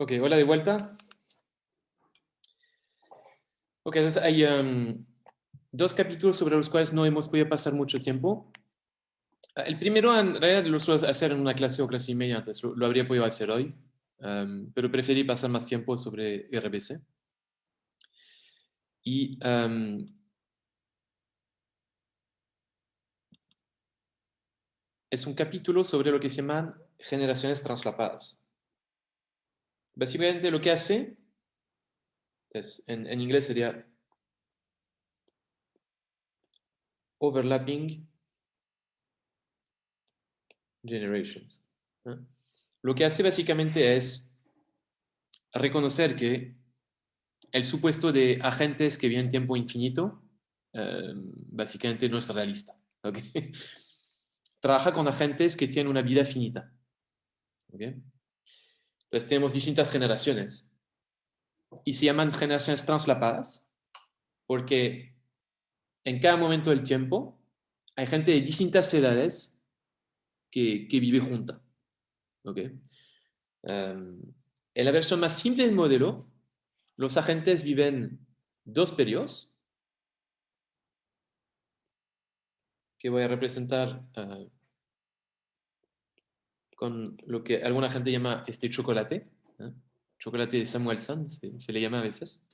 Ok, hola de vuelta. Ok, entonces hay dos capítulos sobre los cuales no hemos podido pasar mucho tiempo. El primero en realidad lo suelo hacer en una clase o clase y media, entonces lo habría podido hacer hoy, pero preferí pasar más tiempo sobre RBC. Y es un capítulo sobre lo que se llaman generaciones traslapadas. Básicamente lo que hace es, en inglés sería overlapping generations, ¿no? Lo que hace básicamente es reconocer que el supuesto de agentes que viven tiempo infinito básicamente no es realista. ¿Okay? Trabaja con agentes que tienen una vida finita. ¿Okay? Entonces tenemos distintas generaciones y se llaman generaciones translapadas porque en cada momento del tiempo hay gente de distintas edades que vive junta. ¿Okay? En la versión más simple del modelo, los agentes viven dos periodos que voy a representar con lo que alguna gente llama chocolate, ¿eh? Chocolate de Samuelson, se le llama a veces.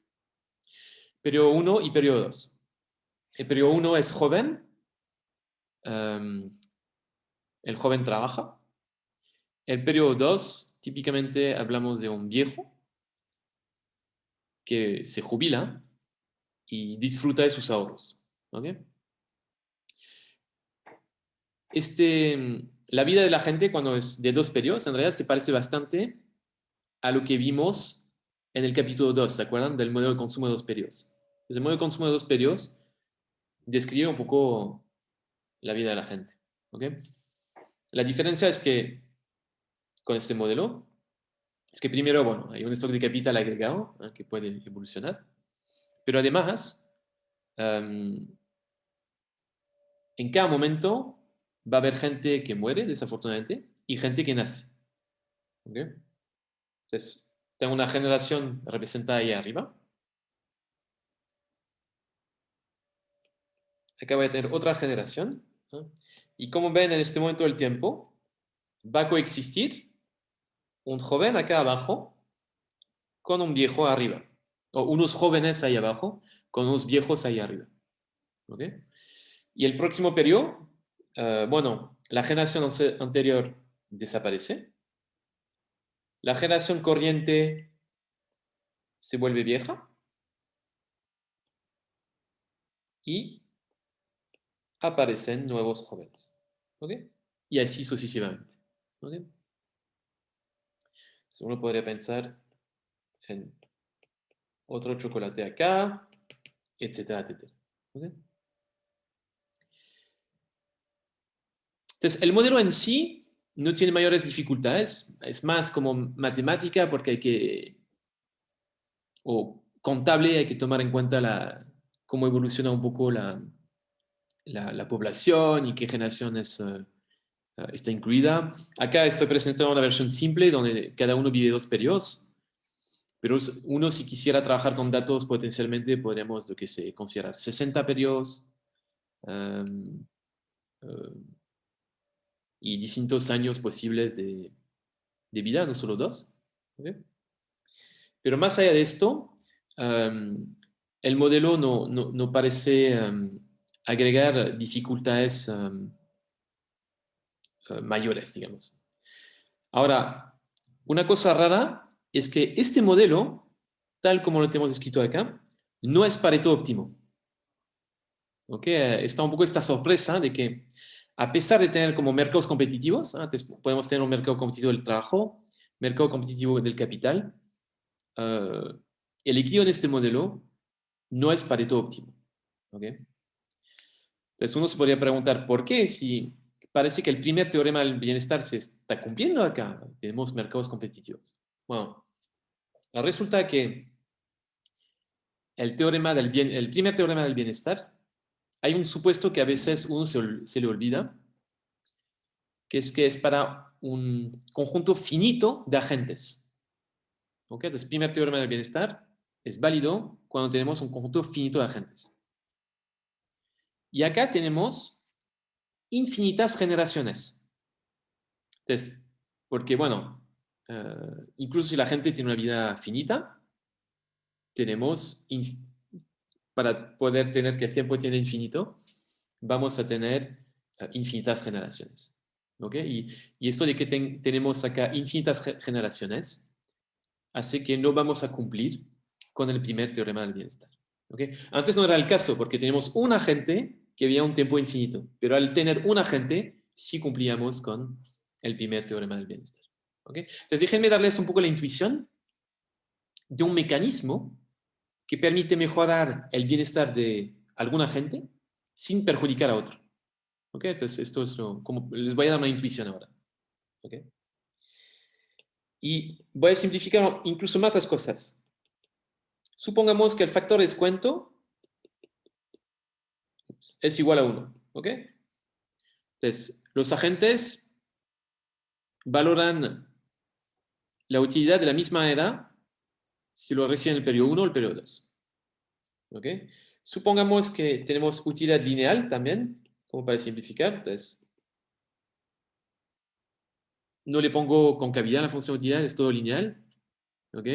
Periodo 1 y periodo 2. El periodo 1 es joven, el joven trabaja. El periodo 2, típicamente hablamos de un viejo que se jubila y disfruta de sus ahorros. ¿Okay? La vida de la gente cuando es de dos periodos, en realidad se parece bastante a lo que vimos en el capítulo 2, ¿se acuerdan? Del modelo de consumo de dos periodos. El modelo de consumo de dos periodos describe un poco la vida de la gente. ¿Okay? La diferencia es que con este modelo, es que primero, bueno, hay un stock de capital agregado que puede evolucionar, pero además, um, en cada momento va a haber gente que muere, desafortunadamente, y gente que nace. ¿Okay? Entonces, tengo una generación representada ahí arriba. Acá voy a tener otra generación. ¿No? Y como ven en este momento del tiempo, va a coexistir un joven acá abajo con un viejo arriba. O unos jóvenes ahí abajo con unos viejos ahí arriba. ¿Okay? Y el próximo periodo, bueno, la generación anterior desaparece. La generación corriente se vuelve vieja. Y aparecen nuevos jóvenes. ¿Okay? Y así sucesivamente. ¿Okay? Entonces uno podría pensar en otro chocolate acá, etcétera, etcétera. ¿Okay? Entonces, el modelo en sí no tiene mayores dificultades, es más como matemática porque hay que, o contable, hay que tomar en cuenta cómo evoluciona un poco la población y qué generaciones está incluida. Acá estoy presentando una versión simple donde cada uno vive dos periodos, pero uno si quisiera trabajar con datos potencialmente podríamos, lo que sé, considerar 60 periodos um, uh, y distintos años posibles de vida, no solo dos. ¿Okay? Pero más allá de esto, el modelo no parece agregar dificultades mayores, digamos. Ahora, una cosa rara es que este modelo, tal como lo tenemos escrito acá, no es Pareto óptimo. ¿Okay? Está un poco esta sorpresa de que a pesar de tener como mercados competitivos, antes podemos tener un mercado competitivo del trabajo, mercado competitivo del capital, uh, el equilibrio en este modelo no es Pareto óptimo. ¿Okay? Entonces uno se podría preguntar, ¿por qué? Si parece que el primer teorema del bienestar se está cumpliendo acá, tenemos mercados competitivos. Bueno, resulta que el primer teorema del bienestar, hay un supuesto que a veces uno se le olvida, que es para un conjunto finito de agentes. ¿Ok? Entonces, el primer teorema del bienestar es válido cuando tenemos un conjunto finito de agentes. Y acá tenemos infinitas generaciones. Entonces, porque, bueno, incluso si la gente tiene una vida finita, tenemos, para poder tener que el tiempo tiene infinito, vamos a tener infinitas generaciones. ¿Ok? Y esto de que tenemos acá infinitas generaciones hace que no vamos a cumplir con el primer teorema del bienestar. ¿Ok? Antes no era el caso, porque teníamos un agente que había un tiempo infinito, pero al tener un agente sí cumplíamos con el primer teorema del bienestar. ¿Ok? Entonces déjenme darles un poco la intuición de un mecanismo que permite mejorar el bienestar de alguna gente sin perjudicar a otro. ¿Ok? Entonces esto es como les voy a dar una intuición ahora. ¿Ok? Y voy a simplificar incluso más las cosas. Supongamos que el factor de descuento es igual a 1. ¿Ok? Entonces, los agentes valoran la utilidad de la misma manera si lo reciben en el periodo 1 o el periodo 2. ¿Ok? Supongamos que tenemos utilidad lineal también, como para simplificar. Entonces, no le pongo concavidad a la función de utilidad, es todo lineal. ¿Ok?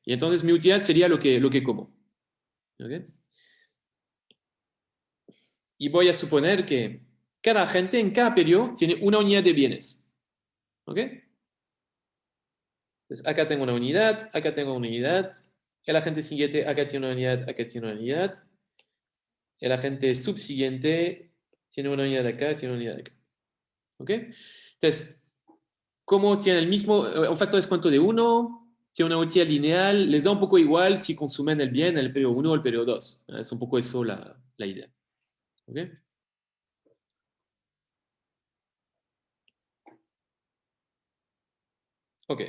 Y entonces mi utilidad sería lo que como. ¿Ok? Y voy a suponer que cada agente en cada periodo tiene una unidad de bienes. ¿Ok? Entonces, acá tengo una unidad, acá tengo una unidad. El agente siguiente, acá tiene una unidad, acá tiene una unidad. El agente subsiguiente tiene una unidad acá, tiene una unidad acá. ¿Ok? Entonces, como tiene el mismo, un factor de descuento de 1, tiene una utilidad lineal, les da un poco igual si consumen el bien en el periodo 1 o el periodo 2. Es un poco eso la idea. ¿Ok? Ok.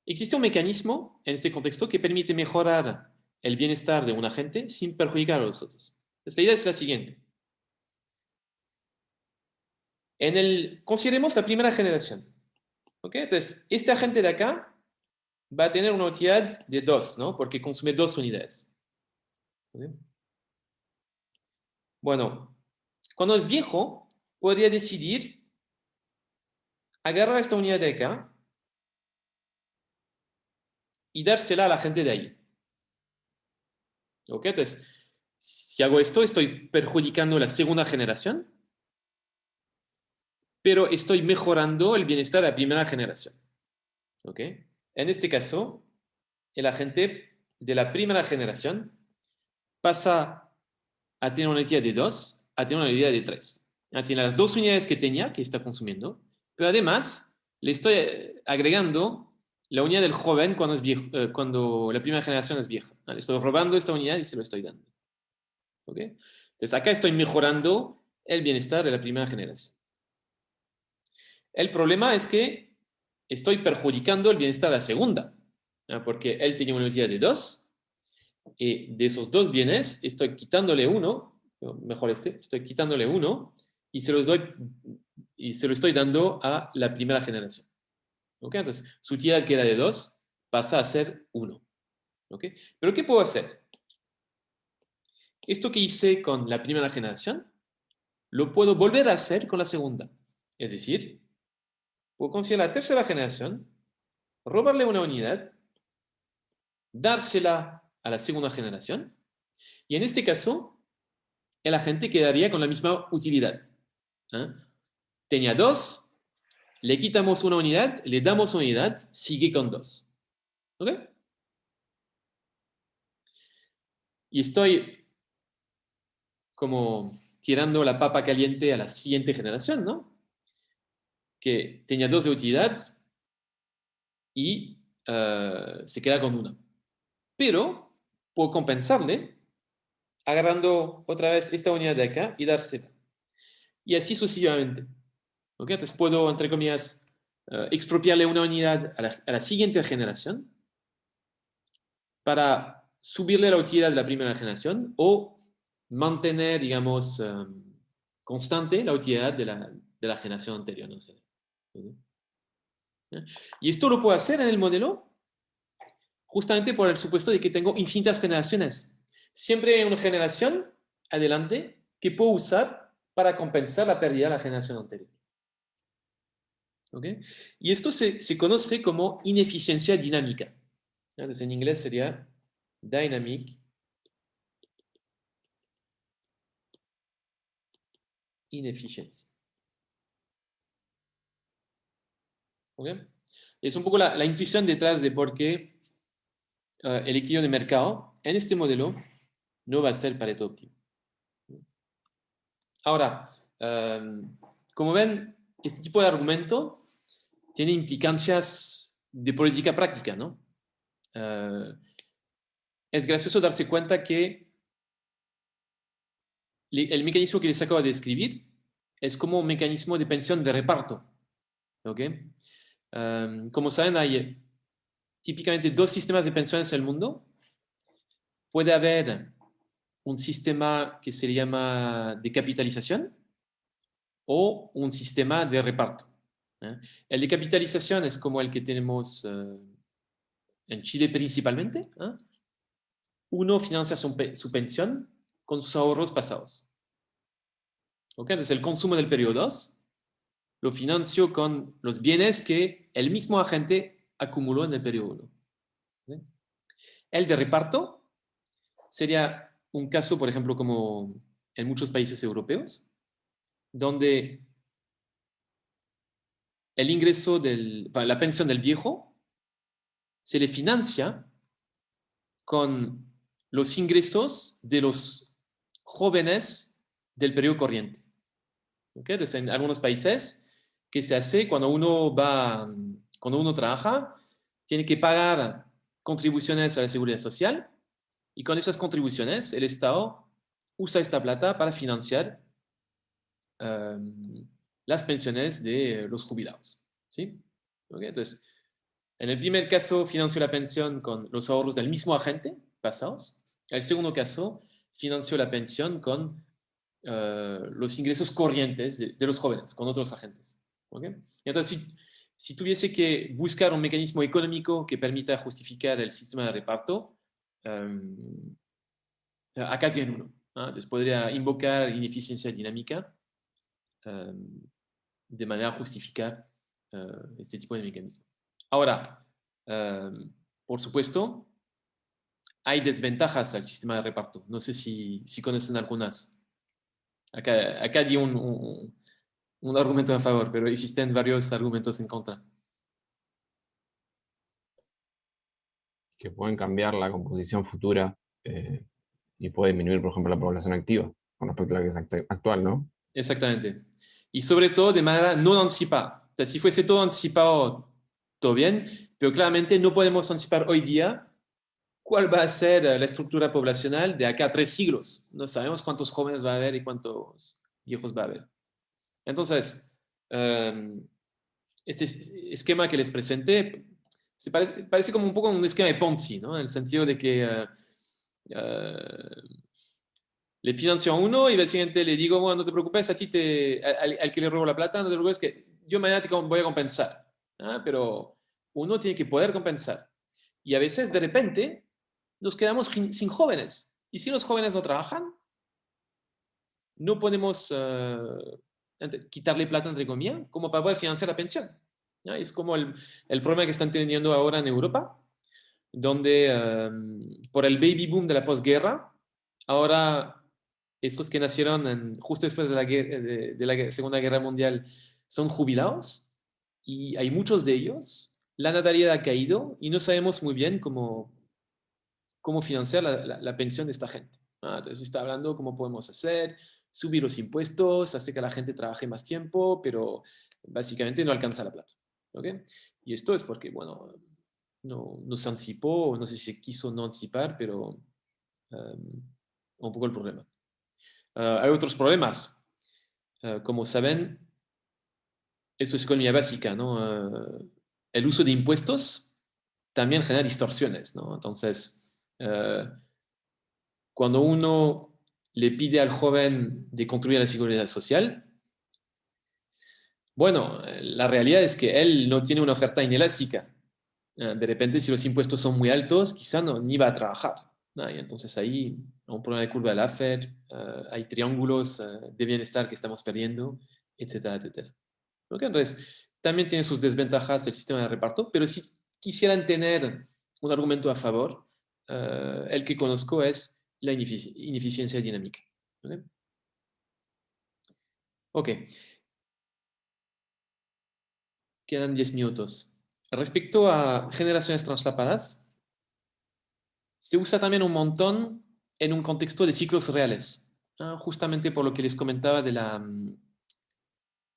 Existe un mecanismo en este contexto que permite mejorar el bienestar de un agente sin perjudicar a los otros. Entonces, la idea es la siguiente. Consideremos la primera generación. ¿Ok? Entonces, este agente de acá va a tener una utilidad de 2, ¿no? Porque consume 2 unidades. ¿Ok? Bueno, cuando es viejo, podría decidir agarrar esta unidad de acá y dársela a la gente de ahí. ¿Ok? Entonces, si hago esto, estoy perjudicando la segunda generación, pero estoy mejorando el bienestar de la primera generación. ¿Ok? En este caso, el agente de la primera generación pasa a tener una unidad de 2 a tener una unidad de 3. Tiene las 2 unidades que tenía, que está consumiendo, pero además le estoy agregando la unidad del joven cuando, es viejo, cuando la primera generación es vieja. Le estoy robando esta unidad y se lo estoy dando. ¿Ok? Entonces acá estoy mejorando el bienestar de la primera generación. El problema es que estoy perjudicando el bienestar de la segunda, porque él tenía una unidad de 2 y de esos 2 bienes estoy quitándole uno, mejor estoy quitándole uno y se lo estoy dando a la primera generación. ¿Ok? Entonces, su utilidad que era de 2 pasa a ser 1. ¿Ok? Pero ¿qué puedo hacer? Esto que hice con la primera generación, lo puedo volver a hacer con la segunda. Es decir, puedo conseguir la tercera generación, robarle una unidad, dársela a la segunda generación, y en este caso, el agente quedaría con la misma utilidad. ¿Eh? Tenía 2, le quitamos una unidad, le damos una unidad, sigue con 2. ¿Ok? Y estoy como tirando la papa caliente a la siguiente generación, ¿no? Que tenía 2 de utilidad y se queda con una. Pero puedo compensarle agarrando otra vez esta unidad de acá y dársela. Y así sucesivamente. ¿Ok? Entonces puedo, entre comillas, expropiarle una unidad a la siguiente generación para subirle la utilidad de la primera generación o mantener, digamos, constante la utilidad de la generación anterior, ¿no? Y esto lo puedo hacer en el modelo justamente por el supuesto de que tengo infinitas generaciones. Siempre hay una generación adelante que puedo usar para compensar la pérdida de la generación anterior. ¿Okay? Y esto se conoce como ineficiencia dinámica. Entonces, en inglés sería dynamic inefficiency. ¿Okay? Es un poco la intuición detrás de por qué el equilibrio de mercado en este modelo no va a ser Pareto óptimo. Ahora, como ven, este tipo de argumento tiene implicancias de política práctica, ¿no? Es gracioso darse cuenta que el mecanismo que les acabo de describir es como un mecanismo de pensión de reparto. ¿Ok? Como saben, hay típicamente dos sistemas de pensiones en el mundo. Puede haber un sistema que se llama de capitalización o un sistema de reparto. ¿Eh? El de capitalización es como el que tenemos en Chile principalmente. ¿Eh? Uno financia su pensión con sus ahorros pasados. ¿Okay? Entonces, el consumo del periodo 2 lo financio con los bienes que el mismo agente acumuló en el periodo 1. ¿Okay? El de reparto sería un caso, por ejemplo, como en muchos países europeos, donde el ingreso la pensión del viejo se le financia con los ingresos de los jóvenes del periodo corriente. ¿Okay? Entonces, en algunos países, ¿qué se hace cuando cuando uno trabaja? Tiene que pagar contribuciones a la seguridad social y con esas contribuciones el Estado usa esta plata para financiar las pensiones de los jubilados. ¿Sí? ¿Okay? Entonces, en el primer caso financió la pensión con los ahorros del mismo agente pasados. En el segundo caso financió la pensión con los ingresos corrientes de los jóvenes, con otros agentes. ¿Okay? Entonces, si tuviese que buscar un mecanismo económico que permita justificar el sistema de reparto, acá tiene uno. ¿No? Entonces podría invocar ineficiencia dinámica de manera a justificar este tipo de mecanismo. Ahora, por supuesto, hay desventajas al sistema de reparto. No sé si conocen algunas. Acá di un argumento a favor, pero existen varios argumentos en contra. Que pueden cambiar la composición futura y puede disminuir, por ejemplo, la población activa con respecto a la que es actual, ¿no? Exactamente. Y sobre todo de manera no anticipada. Entonces, si fuese todo anticipado, todo bien, pero claramente no podemos anticipar hoy día cuál va a ser la estructura poblacional de acá a 3 siglos. No sabemos cuántos jóvenes va a haber y cuántos viejos va a haber. Entonces, este esquema que les presenté parece como un poco un esquema de Ponzi, ¿no? En el sentido de que le financio a uno y al siguiente le digo, bueno, no te preocupes, a ti al que le robo la plata, no te preocupes, que yo mañana te voy a compensar. ¿Ah? Pero uno tiene que poder compensar. Y a veces, de repente, nos quedamos sin jóvenes. Y si los jóvenes no trabajan, no podemos quitarle plata, entre comillas, como para poder financiar la pensión. ¿Ya? Es como el problema que están teniendo ahora en Europa, donde por el baby boom de la posguerra, ahora estos que nacieron justo después de la Segunda Guerra Mundial son jubilados y hay muchos de ellos. La natalidad ha caído y no sabemos muy bien cómo financiar la pensión de esta gente. Entonces está hablando cómo podemos hacer, subir los impuestos, hacer que la gente trabaje más tiempo, pero básicamente no alcanza la plata. ¿Okay? Y esto es porque, bueno, no se anticipó, no sé si se quiso no anticipar, pero un poco el problema. Hay otros problemas. Como saben, esto es economía básica, ¿no? El uso de impuestos también genera distorsiones, ¿no? Entonces, cuando uno le pide al joven de contribuir a la seguridad social. Bueno, la realidad es que él no tiene una oferta inelástica. De repente, si los impuestos son muy altos, quizá no, ni va a trabajar. Y entonces ahí hay un problema de curva de Laffer, hay triángulos de bienestar que estamos perdiendo, etcétera, etcétera. ¿Okay? Entonces, también tiene sus desventajas el sistema de reparto, pero si quisieran tener un argumento a favor, el que conozco es la ineficiencia dinámica. ¿Okay? Ok, quedan 10 minutos. Respecto a generaciones traslapadas, se usa también un montón en un contexto de ciclos reales, justamente por lo que les comentaba de la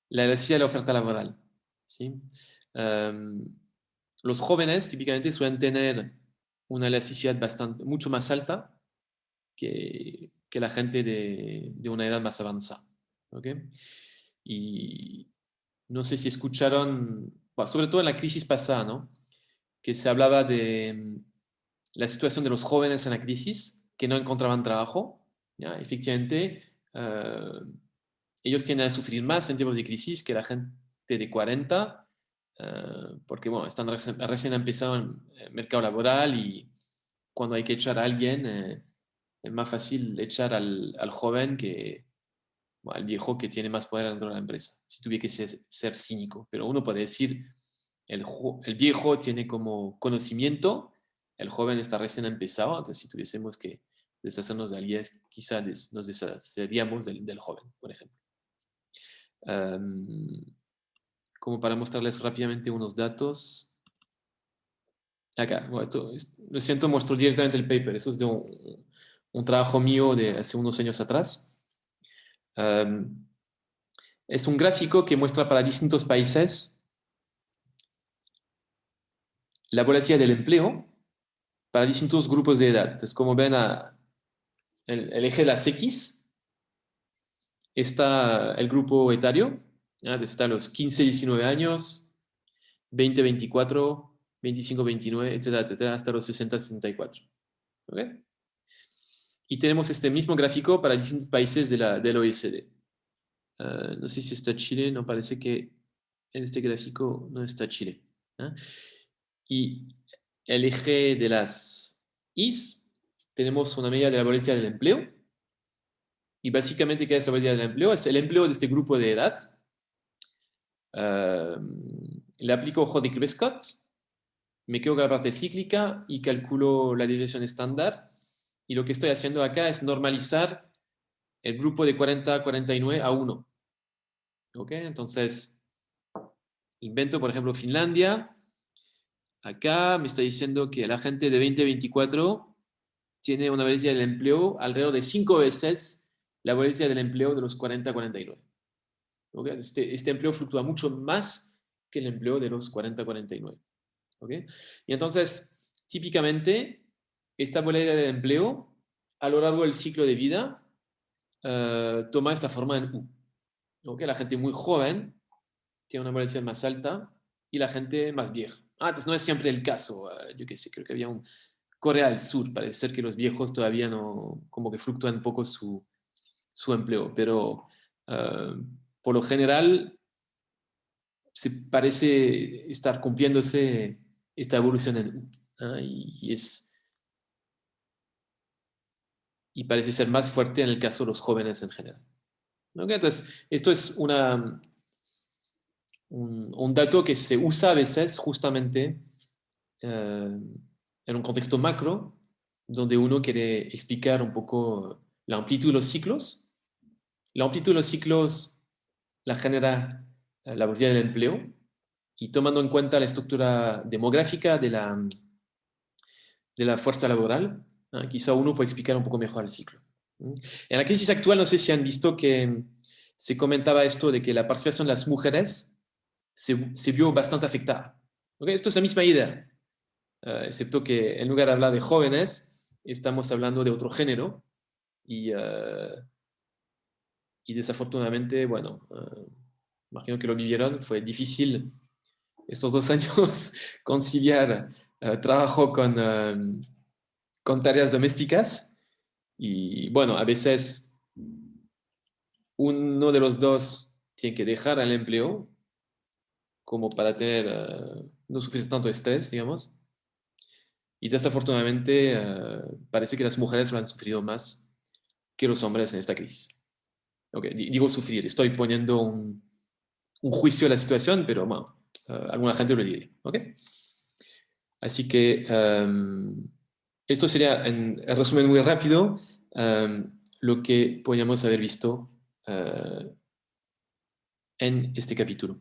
elasticidad de la oferta laboral. ¿Sí? Um, los jóvenes típicamente suelen tener una elasticidad mucho más alta que la gente de una edad más avanzada. ¿Okay? Y no sé si escucharon, bueno, sobre todo en la crisis pasada, ¿no? Que se hablaba de la situación de los jóvenes en la crisis que no encontraban trabajo. ¿Ya? Efectivamente, ellos tienden a sufrir más en tiempos de crisis que la gente de 40, porque bueno, están recién empezando el mercado laboral y cuando hay que echar a alguien, es más fácil echar al joven que bueno, al viejo que tiene más poder dentro de la empresa, si tuviera que ser cínico. Pero uno puede decir, el viejo tiene como conocimiento, el joven está recién empezado, entonces si tuviésemos que deshacernos de alguien, quizás nos deshaceríamos del joven, por ejemplo. Como para mostrarles rápidamente unos datos. Acá, bueno, lo siento, muestro directamente el paper. Eso es de un trabajo mío de hace unos años atrás. Es un gráfico que muestra para distintos países la volatilidad del empleo para distintos grupos de edad. Entonces, como ven, el eje de las X está el grupo etario. Entonces, está los 15, 19 años, 20, 24, 25, 29, etcétera, etcétera, hasta los 60, 64. ¿Okay? Y tenemos este mismo gráfico para distintos países del OECD. No sé si está Chile, no parece que en este gráfico no está Chile. Y el eje de las Is, tenemos una medida de la volatilidad del empleo. Y básicamente, ¿qué es la volatilidad del empleo? Es el empleo de este grupo de edad. Le aplico Hodge-Prescott, me quedo con la parte cíclica y calculo la desviación estándar. Y lo que estoy haciendo acá es normalizar el grupo de 40 a 49 a 1. ¿Ok? Entonces, invento, por ejemplo, Finlandia. Acá me está diciendo que la gente de 20 a 24 tiene una volatilidad del empleo alrededor de 5 veces la volatilidad del empleo de los 40 a 49. ¿Okay? Este empleo fluctúa mucho más que el empleo de los 40 a 49. ¿Okay? Y entonces, típicamente, esta volatilidad del empleo a lo largo del ciclo de vida toma esta forma en U. ¿Okay? La gente muy joven tiene una volatilidad más alta y la gente más vieja. Entonces no es siempre el caso. Yo qué sé, creo que había un Corea del Sur. Parece ser que los viejos todavía no, como que fluctúan un poco su empleo, pero por lo general se parece estar cumpliéndose esta evolución en U. Y parece ser más fuerte en el caso de los jóvenes en general. ¿Okay? Entonces, esto es un dato que se usa a veces justamente en un contexto macro, donde uno quiere explicar un poco la amplitud de los ciclos. La amplitud de los ciclos la genera la volatilidad del empleo, y tomando en cuenta la estructura demográfica de la fuerza laboral, quizá uno puede explicar un poco mejor el ciclo. En la crisis actual, no sé si han visto que se comentaba esto de que la participación de las mujeres se vio bastante afectada. ¿Okay? Esto es la misma idea, excepto que en lugar de hablar de jóvenes, estamos hablando de otro género y desafortunadamente, bueno, imagino que lo vivieron, fue difícil estos 2 años conciliar trabajo con tareas domésticas Y bueno, a veces uno de los dos tiene que dejar el empleo como para no sufrir tanto estrés, digamos. Y desafortunadamente parece que las mujeres lo han sufrido más que los hombres en esta crisis. Okay, digo sufrir, estoy poniendo un juicio a la situación, pero bueno, alguna gente lo diría. ¿Okay? Así que esto sería, en resumen muy rápido, lo que podríamos haber visto en este capítulo.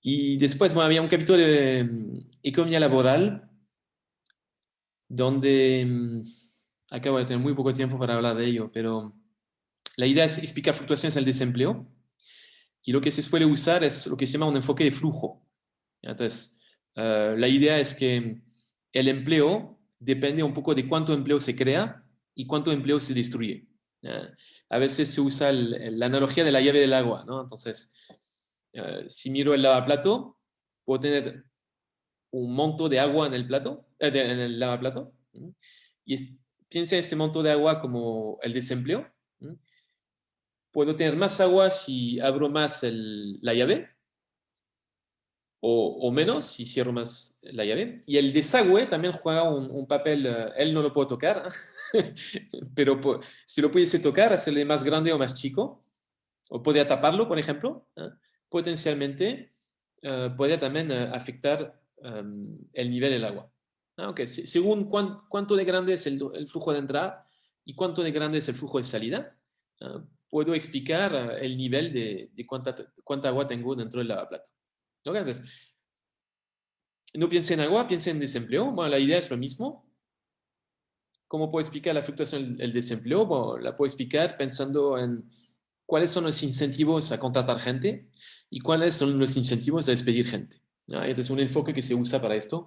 Y después, bueno, había un capítulo de economía laboral, donde acabo de tener muy poco tiempo para hablar de ello, pero la idea es explicar fluctuaciones en el desempleo, y lo que se suele usar es lo que se llama un enfoque de flujo. Entonces, la idea es que el empleo depende un poco de cuánto empleo se crea y cuánto empleo se destruye. A veces se usa la analogía de la llave del agua, ¿no? Entonces, si miro el lavaplato, puedo tener un monto de agua en el plato, en el lavaplato, y piensa en este monto de agua como el desempleo. Puedo tener más agua si abro más la llave, o menos si cierro más la llave. Y el desagüe también juega un papel, él no lo puedo tocar, pero si lo pudiese tocar, hacerle más grande o más chico, o podría taparlo, por ejemplo, potencialmente podría también afectar el nivel del agua. Okay. Según cuánto de grande es el flujo de entrada y cuánto de grande es el flujo de salida, puedo explicar el nivel de cuánta agua tengo dentro del lavaplato. ¿Okay? Entonces, no piense en agua, piense en desempleo. Bueno, la idea es lo mismo. ¿Cómo puedo explicar la fluctuación del desempleo? Bueno, la puedo explicar pensando en cuáles son los incentivos a contratar gente y cuáles son los incentivos a despedir gente. Entonces, un enfoque que se usa para esto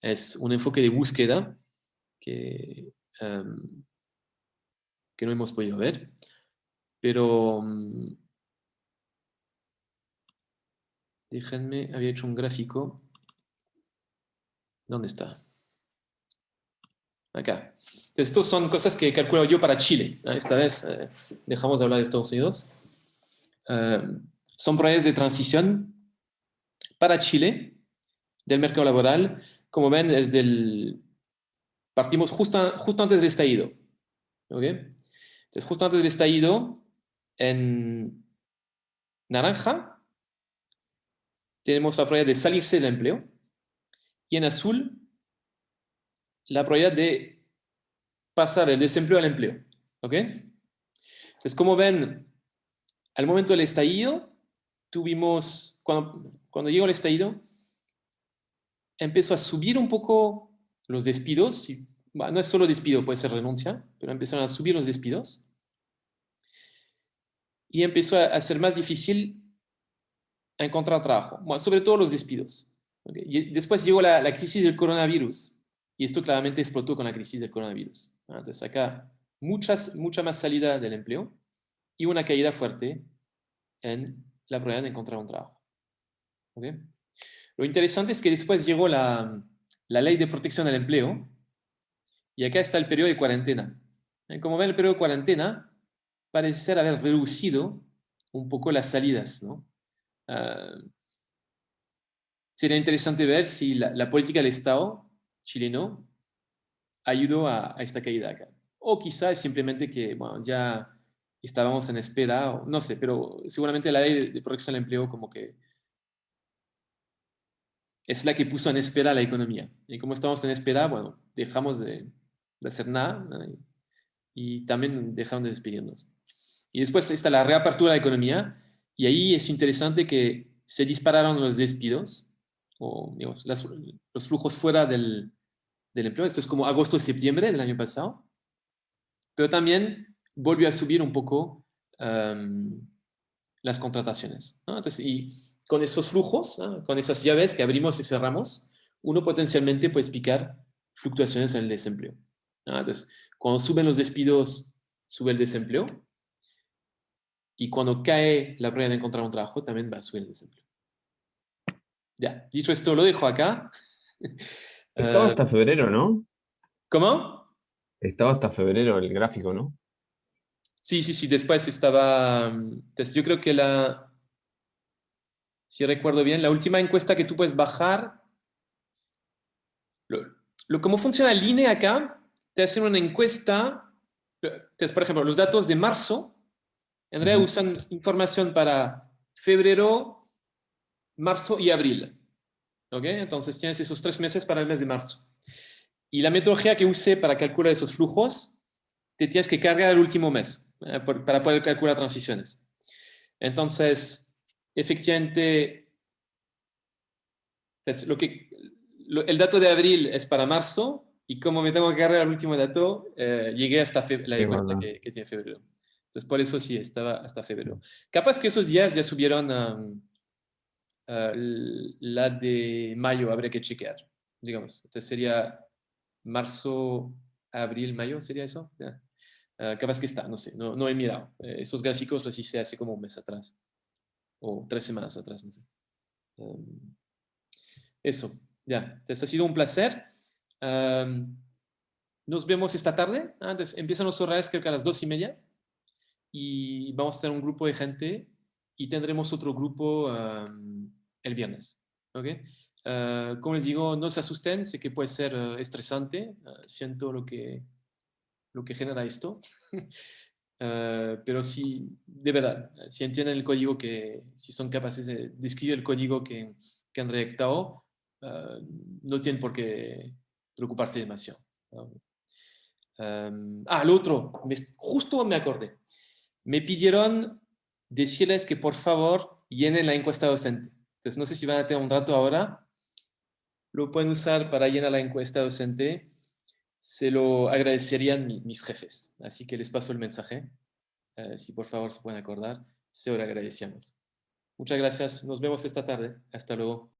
es un enfoque de búsqueda que, que no hemos podido ver, pero déjenme, había hecho un gráfico. ¿Dónde está? Acá. Entonces, estas son cosas que calculo yo para Chile. Esta vez dejamos de hablar de Estados Unidos. Son proyectos de transición para Chile del mercado laboral. Como ven, partimos justo antes del estallido. ¿Okay? Entonces, justo antes del estallido, en naranja, tenemos la probabilidad de salirse del empleo. Y en azul, la probabilidad de pasar del desempleo al empleo. ¿Okay? Entonces, como ven, al momento del estallido, cuando llegó el estallido, empezó a subir un poco los despidos. No es solo despido, puede ser renuncia, pero empezaron a subir los despidos. Y empezó a ser más difícil encontrar trabajo, bueno, sobre todo los despidos. ¿Okay? Y después llegó la crisis del coronavirus. Y esto claramente explotó con la crisis del coronavirus. Entonces acá mucha más salida del empleo y una caída fuerte en la probabilidad de encontrar un trabajo. ¿Okay? Lo interesante es que después llegó la ley de protección del empleo y acá está el periodo de cuarentena. Como ven, el periodo de cuarentena parece ser haber reducido un poco las salidas, ¿no? Sería interesante ver si la política del Estado chileno ayudó a esta caída acá. O quizá es simplemente que bueno, ya estábamos en espera, o, no sé, pero seguramente la ley de protección del empleo como que es la que puso en espera la economía. Y como estamos en espera, bueno, dejamos de hacer nada, ¿no? Y también dejaron de despedirnos. Y después está la reapertura de la economía y ahí es interesante que se dispararon los despidos o digamos, los flujos fuera del empleo. Esto es como agosto-septiembre del año pasado. Pero también volvió a subir un poco las contrataciones, ¿no? Entonces, y con esos flujos, ¿no? Con esas llaves que abrimos y cerramos, uno potencialmente puede explicar fluctuaciones en el desempleo, ¿no? Entonces, cuando suben los despidos, sube el desempleo. Y cuando cae la probabilidad de encontrar un trabajo, también va a subir el desempleo. Ya, dicho esto, lo dejo acá. Estaba hasta febrero, ¿no? ¿Cómo? Estaba hasta febrero el gráfico, ¿no? Sí, sí, sí, después estaba, yo creo que si recuerdo bien, la última encuesta que tú puedes bajar, cómo funciona el INE acá, te hacen una encuesta, por ejemplo, los datos de marzo, en realidad Ujú. usan información para febrero, marzo y abril. ¿Ok? Entonces tienes esos 3 meses para el mes de marzo. Y la metodología que usé para calcular esos flujos, te tienes que cargar el último mes para poder calcular transiciones. Entonces, efectivamente, pues, el dato de abril es para marzo y como me tengo que cargar el último dato, llegué hasta la Es encuesta verdad. que tiene febrero. Entonces, por eso sí, estaba hasta febrero. Capaz que esos días ya subieron la de mayo, habría que chequear, digamos. Entonces sería marzo, abril, mayo, ¿sería eso? Ya. Capaz que está, no sé, no he mirado. Esos gráficos los hice hace como un mes atrás o 3 semanas atrás, no sé. Um, Eso, ya. Entonces ha sido un placer. Um, Nos vemos esta tarde. Entonces empiezan los horarios creo que a las 2:30 y vamos a tener un grupo de gente y tendremos otro grupo el viernes. ¿Ok? Como les digo, no se asusten, sé que puede ser estresante, siento lo que genera esto, pero si, de verdad, si entienden el código, si son capaces de escribir el código que han redactado, no tienen por qué preocuparse demasiado. ¿No? Lo otro, justo me acordé. Me pidieron decirles que por favor llenen la encuesta docente. Entonces, no sé si van a tener un rato ahora. Lo pueden usar para llenar la encuesta docente. Se lo agradecerían mis jefes. Así que les paso el mensaje. Si por favor se pueden acordar, se lo agradecemos. Muchas gracias. Nos vemos esta tarde. Hasta luego.